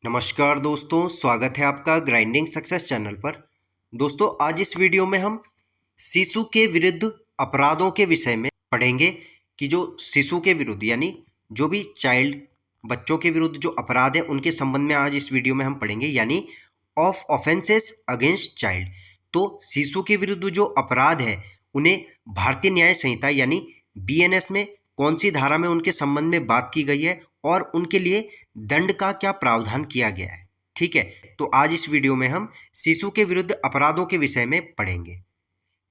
नमस्कार दोस्तों, स्वागत है आपका ग्राइंडिंग सक्सेस चैनल पर। दोस्तों, आज इस वीडियो में हम शिशु के विरुद्ध अपराधों के विषय में पढ़ेंगे कि जो शिशु के विरुद्ध यानी जो भी चाइल्ड बच्चों के विरुद्ध जो अपराध है उनके संबंध में आज इस वीडियो में हम पढ़ेंगे, यानी ऑफ ऑफेंसेस अगेंस्ट चाइल्ड। तो शिशु के विरुद्ध जो अपराध है उन्हें भारतीय न्याय संहिता यानी बीएनएस में कौन सी धारा में उनके संबंध में बात की गई है और उनके लिए दंड का क्या प्रावधान किया गया है। ठीक है, तो आज इस वीडियो में हम शिशु के विरुद्ध अपराधों के विषय में पढ़ेंगे।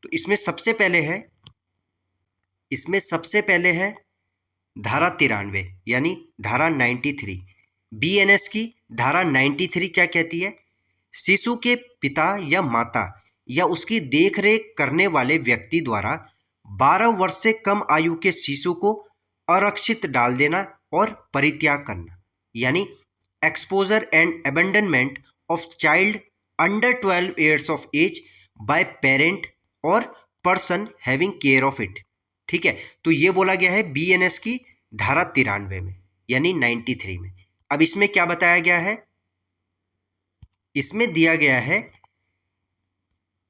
तो इसमें सबसे पहले है धारा 93 यानी धारा 93। बीएनएस की धारा 93 क्या कहती है? शिशु के पिता या माता या उसकी देखरेख करने वाले व्यक्ति द्वारा 12 वर्ष से कम आयु के शिशु को अरक्षित डाल देना और परित्याग करना, यानी exposure and abandonment of child under 12 years of age by parent और person having care of it. ठीक है, तो ये बोला गया है बीएनएस की धारा 93 में यानी 93 में। अब इसमें क्या बताया गया है? इसमें दिया गया है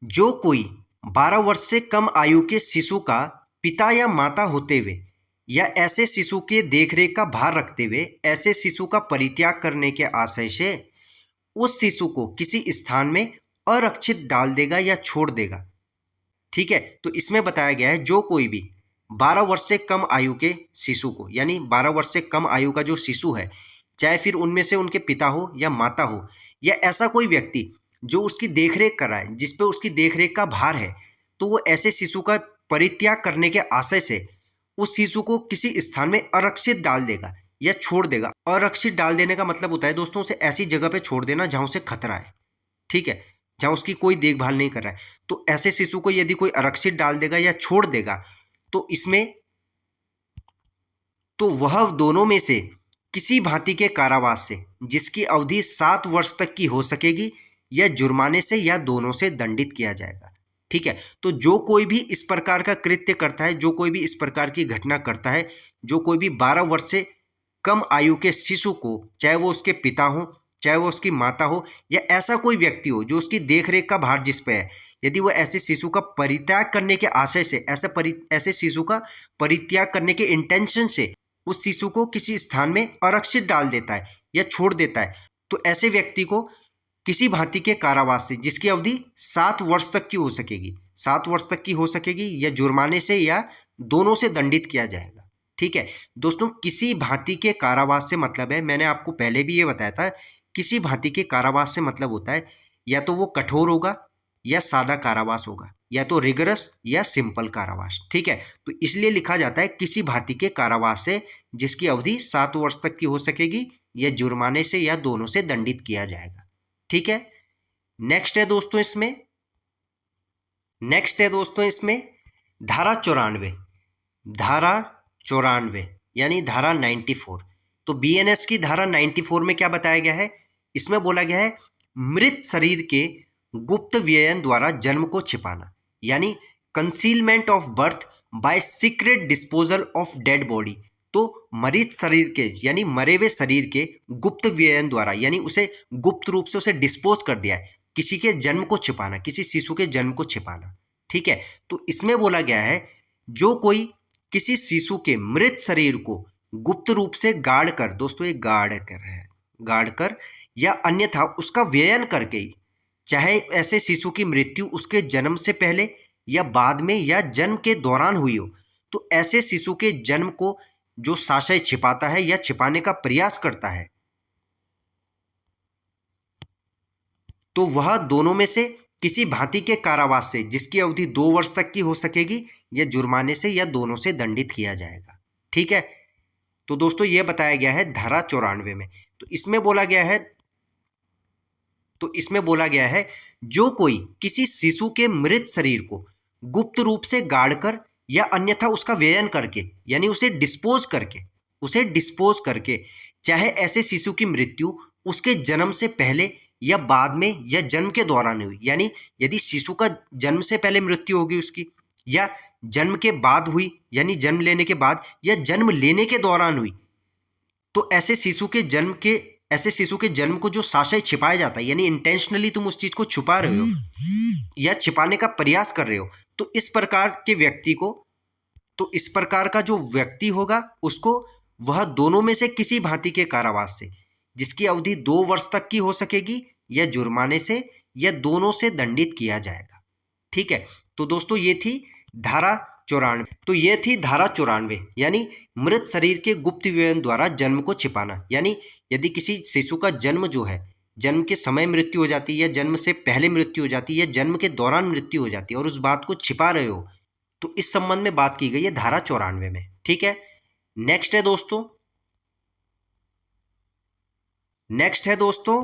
जो कोई 12 वर्ष से कम आयु के शिशु का पिता या माता होते हुए या ऐसे शिशु के देखरेख का भार रखते हुए ऐसे शिशु का परित्याग करने के आशय से उस शिशु को किसी स्थान में अरक्षित डाल देगा या छोड़ देगा। ठीक है, तो इसमें बताया गया है जो कोई भी 12 वर्ष से कम आयु के शिशु को, यानी 12 वर्ष से कम आयु का जो शिशु है, चाहे फिर उनमें से उनके पिता हो या माता हो या ऐसा कोई व्यक्ति जो उसकी देखरेख कर रहा है, जिस पे उसकी देखरेख का भार है, तो वो ऐसे शिशु का परित्याग करने के आशय से उस शिशु को किसी स्थान में अरक्षित डाल देगा या छोड़ देगा। अरक्षित डाल देने का मतलब होता है दोस्तों उसे ऐसी जगह पे छोड़ देना जहां उसे खतरा है। ठीक है, जहां उसकी कोई देखभाल नहीं कर रहा है, तो ऐसे शिशु को यदि कोई अरक्षित डाल देगा या छोड़ देगा तो वह दोनों में से किसी भांति के कारावास से जिसकी अवधि 7 वर्ष तक की हो सकेगी या जुर्माने से या दोनों से दंडित किया जाएगा। ठीक है, तो जो कोई भी इस प्रकार का कृत्य करता है, जो कोई भी इस प्रकार की घटना करता है, जो कोई भी 12 वर्ष से कम आयु के शिशु को, चाहे वो उसके पिता हो, चाहे वो उसकी माता हो या ऐसा कोई व्यक्ति हो जो उसकी देखरेख का भार जिस पे है, यदि वो ऐसे शिशु का परित्याग करने के आशय से ऐसे शिशु का परित्याग करने के इंटेंशन से उस शिशु को किसी स्थान में अरक्षित डाल देता है या छोड़ देता है, तो ऐसे व्यक्ति को किसी भांति के कारावास से जिसकी अवधि 7 वर्ष तक की हो सकेगी, 7 वर्ष तक की हो सकेगी या जुर्माने से या दोनों से दंडित किया जाएगा। ठीक है दोस्तों, किसी भांति के कारावास से मतलब है, मैंने आपको पहले भी ये बताया था, किसी भांति के कारावास से मतलब होता है या तो वो कठोर होगा या सादा कारावास होगा, या तो रिगरस या सिंपल कारावास। ठीक है, तो इसलिए लिखा जाता है किसी भांति के कारावास से जिसकी अवधि 7 वर्ष तक की हो सकेगी या जुर्माने से या दोनों से दंडित किया जाएगा। ठीक है, नेक्स्ट है दोस्तों इसमें धारा 94 यानी धारा 94। तो बीएनएस की धारा 94 में क्या बताया गया है? इसमें बोला गया है मृत शरीर के गुप्त व्ययन द्वारा जन्म को छिपाना, यानी concealment of birth bye secret disposal of dead body. तो मृत शरीर के यानी मरे हुए शरीर के गुप्त व्ययन द्वारा, यानी उसे गुप्त रूप से उसे डिस्पोज कर दिया है, किसी के जन्म को छिपाना, किसी शिशु के जन्म को छिपाना। ठीक है, तो इसमें बोला गया है जो कोई किसी शिशु के मृत शरीर को गुप्त रूप से गाड़ कर, दोस्तों ये गाड़ कर या अन्यथा उसका व्ययन करके, चाहे ऐसे शिशु की मृत्यु उसके जन्म से पहले या बाद में या जन्म के दौरान हुई हो, तो ऐसे शिशु के जन्म को जो साशय छिपाता है या छिपाने का प्रयास करता है, तो वह दोनों में से किसी भांति के कारावास से जिसकी अवधि 2 वर्ष तक की हो सकेगी या जुर्माने से या दोनों से दंडित किया जाएगा। ठीक है, तो दोस्तों यह बताया गया है धारा 94 में। तो इसमें बोला गया है जो कोई किसी शिशु के मृत शरीर को गुप्त रूप से गाड़कर या अन्यथा उसका व्ययन करके, यानी उसे डिस्पोज करके, चाहे ऐसे शिशु की मृत्यु उसके जन्म से पहले या बाद में या जन्म के दौरान हुई, यानी यदि शिशु का जन्म से पहले मृत्यु होगी उसकी या जन्म के बाद हुई, यानी जन्म लेने के बाद या जन्म लेने के दौरान हुई, तो ऐसे शिशु के जन्म के ऐसे शिशु के जन्म को जो साशय छिपाया जाता है, यानी इंटेंशनली तुम उस चीज को छुपा रहे हो या छिपाने का प्रयास कर रहे हो, तो इस प्रकार के व्यक्ति को, तो इस प्रकार का जो व्यक्ति होगा उसको वह दोनों में से किसी भांति के कारावास से, जिसकी अवधि 2 वर्ष तक की हो सकेगी, या जुर्माने से या दोनों से दंडित किया जाएगा। ठीक है, तो दोस्तों ये थी धारा 94। तो ये थी धारा 94, यानी मृत शरीर के गुप्त विवरण द्वारा जन्म को छिपाना। यानी यदि किसी शिशु का जन्म जो है, जन्म के समय मृत्यु हो जाती है या जन्म से पहले मृत्यु हो जाती है या जन्म के दौरान मृत्यु हो जाती है और उस बात को छिपा रहे हो, तो इस संबंध में बात की गई है धारा 94 में। ठीक है, नेक्स्ट है दोस्तों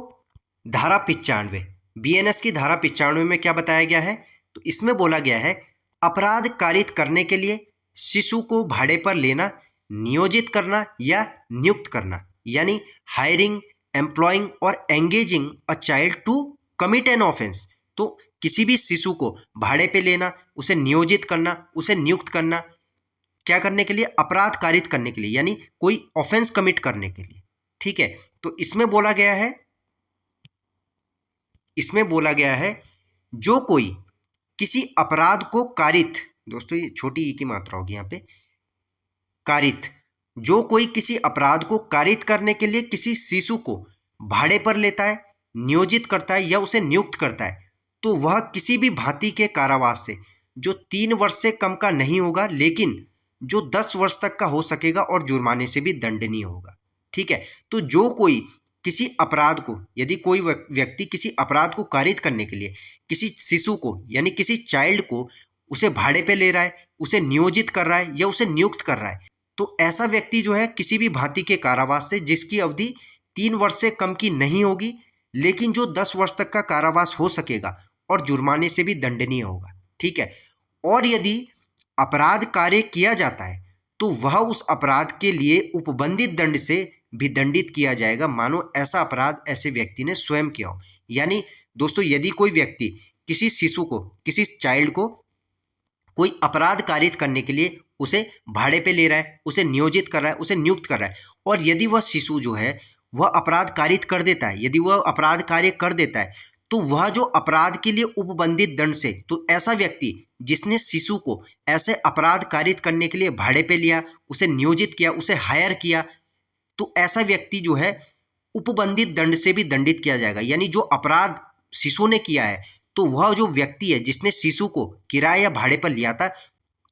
धारा 95। बीएनएस की धारा 95 में क्या बताया गया है, तो इसमें बोला गया है अपराध कारित करने के लिए शिशु को भाड़े पर लेना, नियोजित करना या नियुक्त करना, यानी हायरिंग, एम्प्लॉइंग और engaging a child to commit an offence. तो किसी भी शिशु को भाड़े पे लेना, उसे नियोजित करना, उसे नियुक्त करना, क्या करने के लिए, अपराध कारित करने के लिए, यानी कोई ऑफेंस कमिट करने के लिए। ठीक है, तो इसमें बोला गया है जो कोई किसी अपराध को कारित, दोस्तों ये छोटी ई की मात्रा होगी यहाँ पे, कारित, जो कोई किसी अपराध को कारित करने के लिए किसी शिशु को भाड़े पर लेता है, नियोजित करता है या उसे नियुक्त करता है, तो वह किसी भी भांति के कारावास से जो 3 वर्ष से कम का नहीं होगा, लेकिन जो 10 वर्ष तक का हो सकेगा और जुर्माने से भी दंडनीय होगा। ठीक है, तो जो कोई किसी अपराध को, यदि कोई व्यक्ति किसी अपराध को कारित करने के लिए किसी शिशु को यानी किसी चाइल्ड को उसे भाड़े पे ले रहा है, उसे नियोजित कर रहा है या उसे नियुक्त कर रहा है, तो ऐसा व्यक्ति जो है किसी भी भांति के कारावास से जिसकी अवधि 3 वर्ष से कम की नहीं होगी, लेकिन जो 10 वर्ष तक का कारावास हो सकेगा और जुर्माने से भी दंडनीय होगा। ठीक है, और यदि अपराध कार्य किया जाता है तो वह उस अपराध के लिए उपबंधित दंड से भी दंडित किया जाएगा, मानो ऐसा अपराध ऐसे व्यक्ति ने स्वयं किया हो। यानी दोस्तों यदि कोई व्यक्ति किसी शिशु को, किसी चाइल्ड को कोई अपराध कारित करने के लिए उसे भाड़े पे ले रहा है, उसे नियोजित कर रहा है, उसे नियुक्त कर रहा है, और यदि वह शिशु जो है वह अपराध कारित कर देता है, यदि वह अपराध कार्य कर देता है, तो वह जो अपराध के लिए उपबंधित दंड से, तो ऐसा व्यक्ति जिसने शिशु को ऐसे अपराध कारित करने के लिए भाड़े पे लिया, उसे नियोजित किया, उसे हायर किया, तो ऐसा व्यक्ति जो है उपबंधित दंड से भी दंडित किया जाएगा। यानी जो अपराध शिशु ने किया है, तो वह जो व्यक्ति है जिसने शिशु को किराए या भाड़े पर लिया था,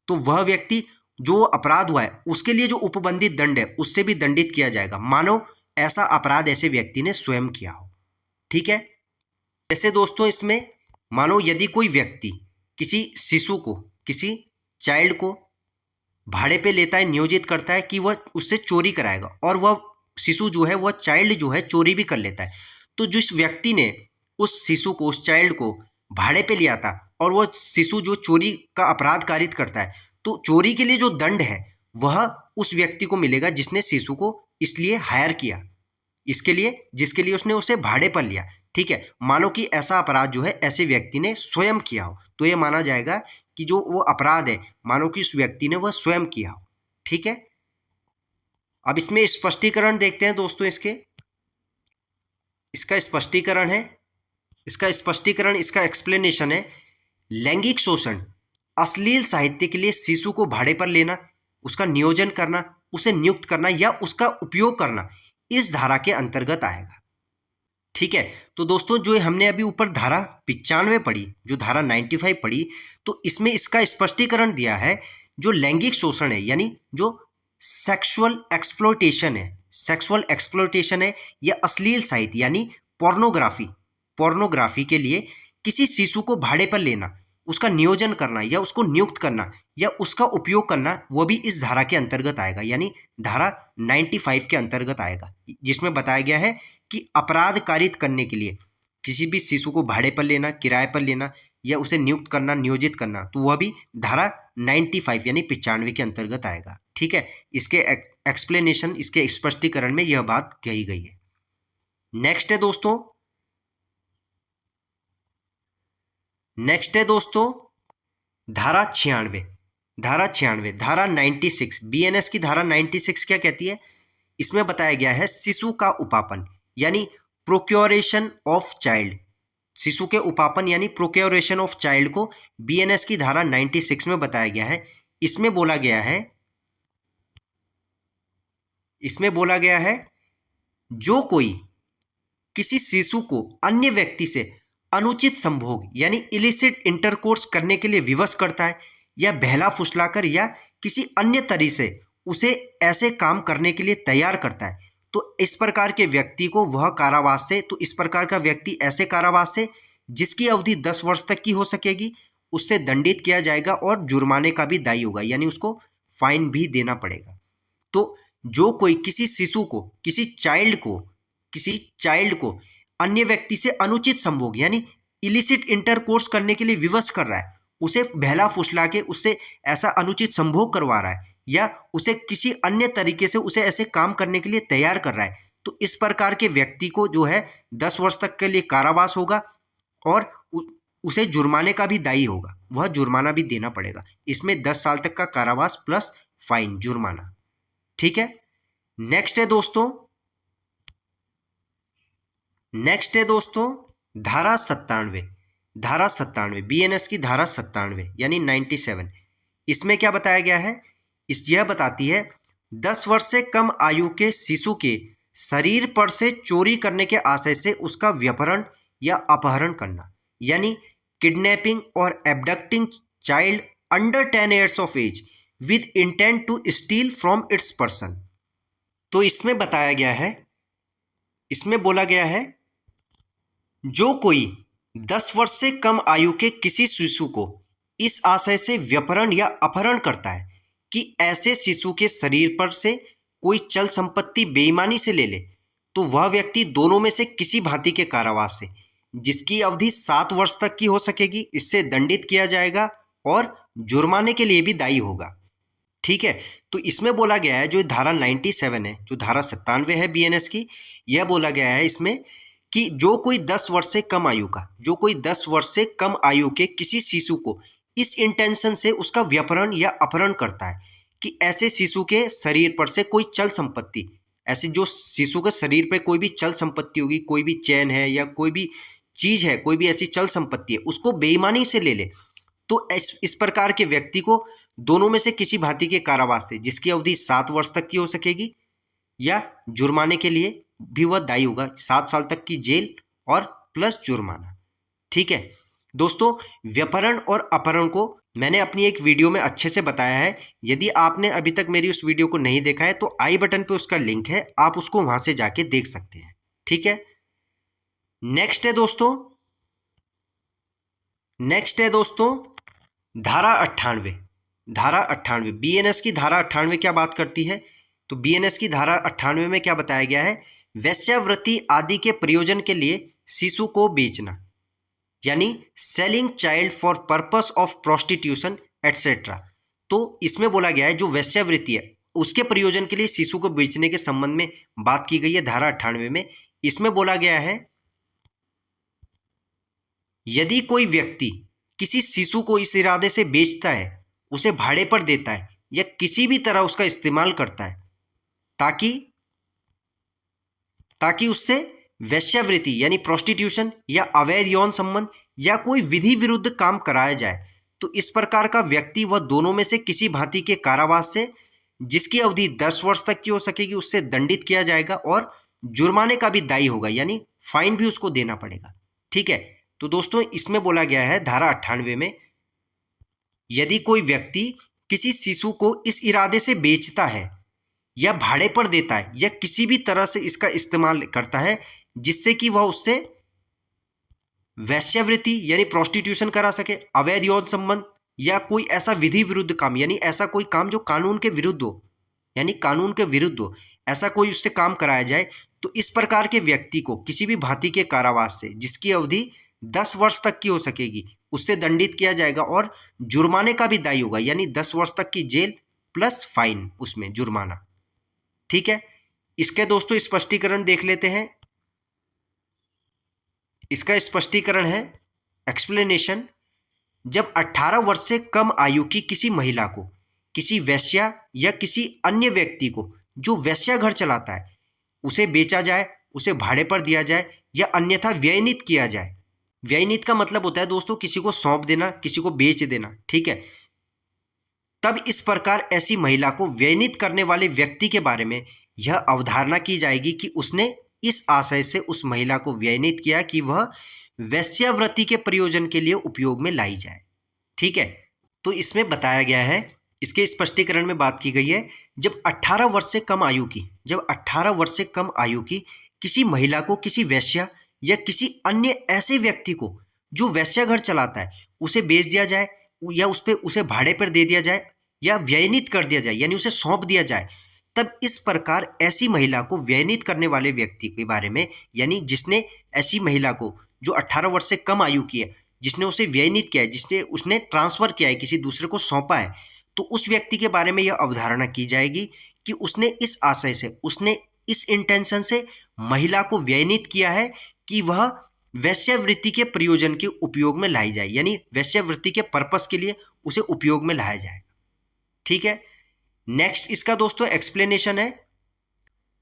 तो वह व्यक्ति जो अपराध हुआ है उसके लिए जो उपबंधित दंड है उससे भी दंडित किया जाएगा, मानो ऐसा अपराध ऐसे व्यक्ति ने स्वयं किया हो। ठीक है, जैसे दोस्तों इसमें मानो यदि कोई व्यक्ति किसी शिशु को, किसी चाइल्ड को भाड़े पे लेता है, नियोजित करता है कि वह उससे चोरी कराएगा, और वह शिशु जो है, वह चाइल्ड जो है चोरी भी कर लेता है, तो जिस व्यक्ति ने उस शिशु को, उस चाइल्ड को भाड़े पे लिया था और वह शिशु जो चोरी का अपराध कारित करता है, तो चोरी के लिए जो दंड है वह उस व्यक्ति को मिलेगा जिसने शिशु को इसलिए हायर किया, इसके लिए जिसके लिए उसने उसे भाड़े पर लिया। ठीक है, मानो कि ऐसा अपराध जो है ऐसे व्यक्ति ने स्वयं किया हो, तो यह माना जाएगा कि जो वो अपराध है मानो कि उस व्यक्ति ने वह स्वयं किया हो। ठीक है, अब इसमें स्पष्टीकरण देखते हैं दोस्तों। इसका स्पष्टीकरण है, इसका एक्सप्लेनेशन है, लैंगिक शोषण अश्लील साहित्य के लिए शिशु को भाड़े पर लेना, उसका नियोजन करना, उसे नियुक्त करना या उसका उपयोग करना इस धारा के अंतर्गत आएगा। ठीक है, तो दोस्तों जो हमने अभी ऊपर धारा 95 पढ़ी, जो धारा 95 पढ़ी, तो इसमें इसका स्पष्टीकरण दिया है। जो लैंगिक शोषण है यानी जो सेक्सुअल एक्सप्लॉयटेशन है या अश्लील साहित्य यानी पोर्नोग्राफी के लिए किसी शिशु को भाड़े पर लेना, उसका नियोजन करना या उसको नियुक्त करना या उसका उपयोग करना, वह भी इस धारा के अंतर्गत आएगा, यानी धारा 95 के अंतर्गत आएगा, जिसमें बताया गया है कि अपराध कारित करने के लिए किसी भी शिशु को भाड़े पर लेना, किराए पर लेना या उसे नियुक्त करना, नियोजित करना, तो वह भी धारा 95 यानी 95 के अंतर्गत आएगा। ठीक है, इसके एक्सप्लेनेशन, इसके स्पष्टीकरण में यह बात कही गई है। नेक्स्ट है दोस्तों धारा 96। धारा 96 बीएनएस की धारा 96 क्या कहती है? इसमें बताया गया है शिशु का उपापन यानी प्रोक्योरेशन ऑफ चाइल्ड, शिशु के उपापन यानी प्रोक्योरेशन ऑफ चाइल्ड को बीएनएस की धारा 96 में बताया गया है। इसमें बोला गया है जो कोई किसी शिशु को अन्य व्यक्ति से अनुचित संभोग यानी इलिसिट इंटरकोर्स करने के लिए विवश करता है या बहला फुसलाकर या किसी अन्य तरीके से उसे ऐसे काम करने के लिए तैयार करता है, तो इस प्रकार के व्यक्ति को इस प्रकार का व्यक्ति ऐसे कारावास से जिसकी अवधि 10 वर्ष तक की हो सकेगी उससे दंडित किया जाएगा और जुर्माने का भी दायी होगा, यानी उसको फाइन भी देना पड़ेगा। तो जो कोई किसी शिशु को किसी चाइल्ड को अन्य व्यक्ति से अनुचित संभोग यानी इलिसिट इंटरकोर्स करने के लिए विवश कर रहा है, उसे बहला फुसला के उससे ऐसा अनुचित संभोग करवा रहा है या उसे किसी अन्य तरीके से उसे ऐसे काम करने के लिए तैयार कर रहा है, तो इस प्रकार के व्यक्ति को जो है 10 वर्ष तक के लिए कारावास होगा और उसे जुर्माने का भी दायी होगा, वह जुर्माना भी देना पड़ेगा। इसमें 10 साल तक का कारावास प्लस फाइन जुर्माना। ठीक है, नेक्स्ट है दोस्तों धारा 97 बीएनएस की धारा 97 यानी 97। इसमें क्या बताया गया है? यह बताती है 10 वर्ष से कम आयु के शिशु के शरीर पर से चोरी करने के आशय से उसका व्यपहरण या अपहरण करना, यानी किडनैपिंग और abducting child under 10 years of age with intent to steal from its person. तो इसमें बोला गया है जो कोई 10 वर्ष से कम आयु के किसी शिशु को इस आशय से व्यपहरण या अपहरण करता है कि ऐसे शिशु के शरीर पर से कोई चल संपत्ति बेईमानी से ले ले, तो वह व्यक्ति दोनों में से किसी भांति के कारावास से जिसकी अवधि 7 वर्ष तक की हो सकेगी इससे दंडित किया जाएगा और जुर्माने के लिए भी दायी होगा। ठीक है, तो इसमें बोला गया है जो धारा 97 है, जो धारा 97 है बीएनएस की, यह बोला गया है इसमें कि जो कोई 10 वर्ष से कम आयु के किसी शिशु को इस इंटेंशन से उसका व्यपहरण या अपहरण करता है कि ऐसे शिशु के शरीर पर से कोई चल संपत्ति, ऐसे जो शिशु के शरीर पर कोई भी चल संपत्ति होगी, कोई भी चैन है या कोई भी चीज़ है, कोई भी ऐसी चल संपत्ति है, उसको बेईमानी से ले ले, तो इस प्रकार के व्यक्ति को दोनों में से किसी भांति के कारावास से जिसकी अवधि 7 वर्ष तक की हो सकेगी या जुर्माने के लिए भी वह दायी होगा, 7 साल तक की जेल और प्लस जुर्माना। ठीक है दोस्तों, व्यपहरण और अपहरण को मैंने अपनी एक वीडियो में अच्छे से बताया है। यदि आपने अभी तक मेरी उस वीडियो को नहीं देखा है तो आई बटन पे उसका लिंक है, आप उसको वहां से जाके देख सकते हैं। ठीक है, नेक्स्ट है दोस्तों धारा 98 बीएनएस की धारा 98 क्या बात करती है? तो बीएनएस की धारा 98 में क्या बताया गया है? वेश्यावृत्ति आदि के प्रयोजन के लिए शिशु को बेचना, यानी selling child for purpose of prostitution etcetera. तो इसमें बोला गया है जो वेश्यावृत्ति है उसके प्रयोजन के लिए शिशु को बेचने के संबंध में बात की गई है धारा 98 में। इसमें बोला गया है यदि कोई व्यक्ति किसी शिशु को इस इरादे से बेचता है, उसे भाड़े पर देता है या किसी भी तरह उसका इस्तेमाल करता है ताकि उससे वेश्यावृत्ति यानी प्रोस्टिट्यूशन या अवैध यौन संबंध या कोई विधि विरुद्ध काम कराया जाए, तो इस प्रकार का व्यक्ति वह दोनों में से किसी भांति के कारावास से जिसकी अवधि 10 वर्ष तक की हो सकेगी उससे दंडित किया जाएगा और जुर्माने का भी दायी होगा, यानी फाइन भी उसको देना पड़ेगा। ठीक है, तो दोस्तों इसमें बोला गया है धारा 98 में यदि कोई व्यक्ति किसी शिशु को इस इरादे से बेचता है या भाड़े पर देता है या किसी भी तरह से इसका इस्तेमाल करता है जिससे कि वह उससे वेश्यावृत्ति यानी प्रोस्टिट्यूशन करा सके, अवैध यौन संबंध या कोई ऐसा विधि विरुद्ध काम, यानी ऐसा कोई काम जो कानून के विरुद्ध हो, ऐसा कोई उससे काम कराया जाए, तो इस प्रकार के व्यक्ति को किसी भी भांति के कारावास से जिसकी अवधि 10 वर्ष तक की हो सकेगी उससे दंडित किया जाएगा और जुर्माने का भी दायी होगा, यानी 10 वर्ष तक की जेल प्लस फाइन उसमें जुर्माना। ठीक है, इसके दोस्तों स्पष्टीकरण देख लेते हैं। इसका स्पष्टीकरण है एक्सप्लेनेशन। जब 18 वर्ष से कम आयु की किसी महिला को किसी वेश्या या किसी अन्य व्यक्ति को जो वेश्या घर चलाता है उसे बेचा जाए उसे भाड़े पर दिया जाए या अन्यथा व्ययनित किया जाए। व्ययनित का मतलब होता है दोस्तों किसी को सौंप देना, किसी को बेच देना, ठीक है। तब इस प्रकार ऐसी महिला को व्ययनित करने वाले व्यक्ति के बारे में यह अवधारणा की जाएगी कि उसने इस आशय से उस महिला को व्ययनित किया कि वह वेश्यावृत्ति के प्रयोजन के लिए उपयोग में लाई जाए, ठीक है। तो इसमें बताया गया है, इसके स्पष्टीकरण में बात की गई है, जब 18 वर्ष से कम आयु की किसी महिला को किसी वेश्या या किसी अन्य ऐसे व्यक्ति को जो वेश्याघर चलाता है उसे बेच दिया जाए या उसे भाड़े पर दे दिया जाए या व्ययनित कर दिया जाए, यानी उसे सौंप दिया जाए, तब इस प्रकार ऐसी महिला को व्ययनित करने वाले व्यक्ति के बारे में, यानी जिसने ऐसी महिला को जो 18 वर्ष से कम आयु की है, जिसने उसे व्ययनित किया है, उसने ट्रांसफर किया है, किसी दूसरे को सौंपा है, तो उस व्यक्ति के बारे में यह अवधारणा की जाएगी कि उसने इस आशय से, उसने इस इंटेंशन से महिला को व्ययनित किया है कि वह वेश्यावृत्ति के प्रयोजन के उपयोग में लाई जाए, यानी वेश्यावृत्ति के पर्पस के लिए उसे उपयोग में लाया जाए, ठीक है। नेक्स्ट इसका दोस्तों एक्सप्लेनेशन है।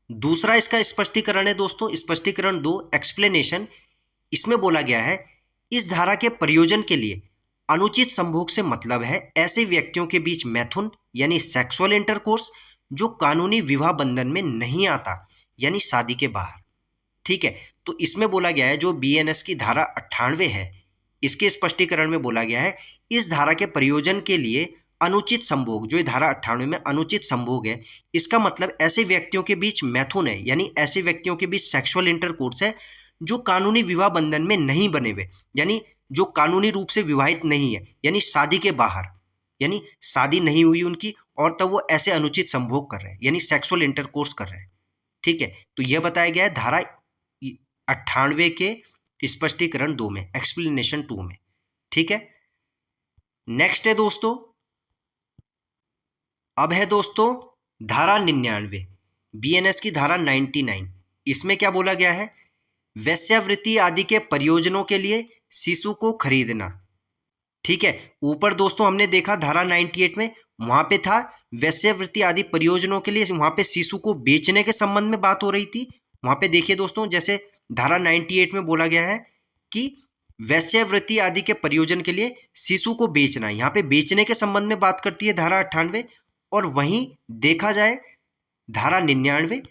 दूसरा इसका स्पष्टीकरण है दोस्तों, स्पष्टीकरण 2 एक्सप्लेनेशन। इसमें बोला गया है इस धारा के प्रयोजन के लिए अनुचित संभोग से मतलब है ऐसे व्यक्तियों के बीच मैथुन यानी सेक्सुअल इंटरकोर्स जो कानूनी विवाह बंधन में नहीं आता, यानी शादी के बाहर, ठीक है। तो इसमें बोला गया है जो बीएनएस की धारा 98 है, इसके स्पष्टीकरण में बोला गया है इस धारा के प्रयोजन के लिए अनुचित संभोग, जो धारा 98 में अनुचित संभोग है, इसका मतलब ऐसे व्यक्तियों के बीच मैथुन है, यानी ऐसे व्यक्तियों के बीच सेक्सुअल इंटरकोर्स है जो कानूनी विवाह बंधन में नहीं बने हुए, यानी जो कानूनी रूप से विवाहित नहीं है, यानी शादी के बाहर, यानी शादी नहीं हुई उनकी और तब वो ऐसे अनुचित संभोग कर रहे हैं, यानी सेक्सुअल इंटरकोर्स कर रहे हैं, ठीक है। तो यह बताया गया है धारा 98 के स्पष्टीकरण 2 में, एक्सप्लेनेशन 2 में, ठीक है। नेक्स्ट है दोस्तों, अब है दोस्तों धारा 99, बीएनएस की धारा 99। इसमें क्या बोला गया है, वेश्यावृत्ति आदि के प्रयोजनों के लिए शिशु को खरीदना, ठीक है। ऊपर दोस्तों हमने देखा धारा 98 में, वहां पे था वेश्यावृत्ति आदि प्रयोजनों के लिए, वहां पे शिशु को बेचने के संबंध में बात हो रही थी। वहां पे देखिए दोस्तों, जैसे धारा 98 में बोला गया है कि वेश्यावृत्ति आदि के प्रयोजन के लिए शिशु को बेचना, यहाँ पे बेचने के संबंध में बात करती है धारा 98, और वहीं देखा जाए धारा 99,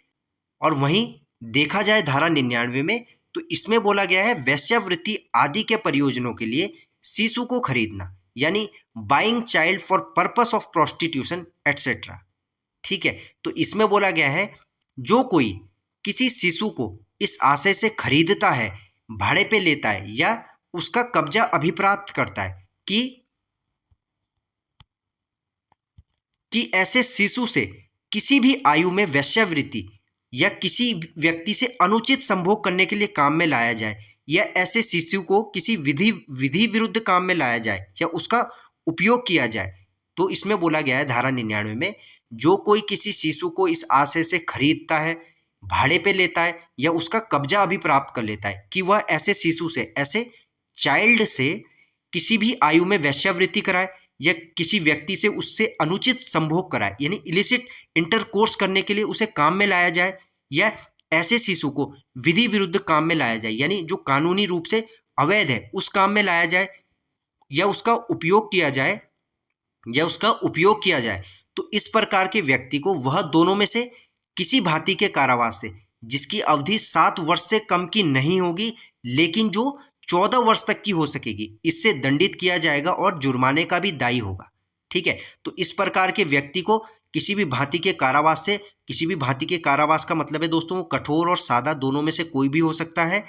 और वहीं देखा जाए धारा 99 में, तो इसमें बोला गया है वेश्यावृत्ति आदि के प्रयोजनों के लिए शिशु को खरीदना, यानी buying child for purpose of prostitution etcetera, ठीक है। तो इसमें बोला गया है जो कोई किसी शिशु को इस आशय से खरीदता है, भाड़े पे लेता है या उसका कब्जा अभिप्राप्त करता है कि ऐसे शिशु से किसी भी आयु में वेश्यावृत्ति या किसी व्यक्ति से अनुचित संभोग करने के लिए काम में लाया जाए या ऐसे शिशु को किसी विधि विरुद्ध काम में लाया जाए या उसका उपयोग किया जाए, तो इसमें बोला गया है धारा 99 में जो कोई किसी शिशु को इस आशय से खरीदता है, भाड़े पे लेता है या उसका कब्जा अभिप्राप्त कर लेता है कि वह ऐसे शिशु से, ऐसे चाइल्ड से किसी भी आयु में वेश्यावृत्ति कराए या किसी व्यक्ति से उससे अनुचित संभोग कराए, यानी इलिसिट इंटरकोर्स करने के लिए उसे काम में लाया जाए, या ऐसे शिशु को विधि विरुद्ध काम में लाया जाए, यानी जो कानूनी रूप से अवैध है उस काम में लाया जाए या उसका उपयोग किया जाए, तो इस प्रकार के व्यक्ति को वह दोनों में से किसी भांति के कारावास से जिसकी अवधि 7 वर्ष से कम की नहीं होगी लेकिन जो 14 वर्ष तक की हो सकेगी, इससे दंडित किया जाएगा और जुर्माने का भी दायी होगा, ठीक है। तो इस प्रकार के व्यक्ति को किसी भी भांति के कारावास से, किसी भी भांति के कारावास का मतलब है दोस्तों वो कठोर और सादा दोनों में से कोई भी हो सकता है,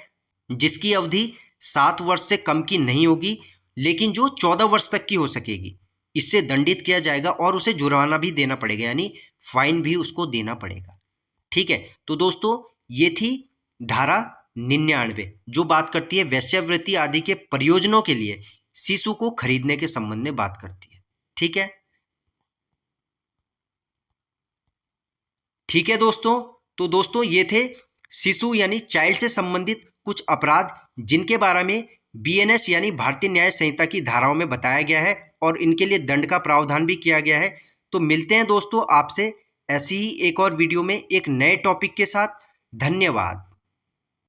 जिसकी अवधि 7 वर्ष से कम की नहीं होगी लेकिन जो 14 वर्ष तक की हो सकेगी, इससे दंडित किया जाएगा और उसे जुर्माना भी देना पड़ेगा, यानी फाइन भी उसको देना पड़ेगा, ठीक है। तो दोस्तों ये थी धारा 99 जो बात करती है वेश्यावृत्ति आदि के प्रयोजनों के लिए शिशु को खरीदने के संबंध में बात करती है, ठीक है। ठीक है दोस्तों, तो दोस्तों ये थे शिशु यानी चाइल्ड से संबंधित कुछ अपराध जिनके बारे में बीएनएस यानी भारतीय न्याय संहिता की धाराओं में बताया गया है और इनके लिए दंड का प्रावधान भी किया गया है। तो मिलते हैं दोस्तों आपसे ऐसी ही एक और वीडियो में एक नए टॉपिक के साथ। धन्यवाद।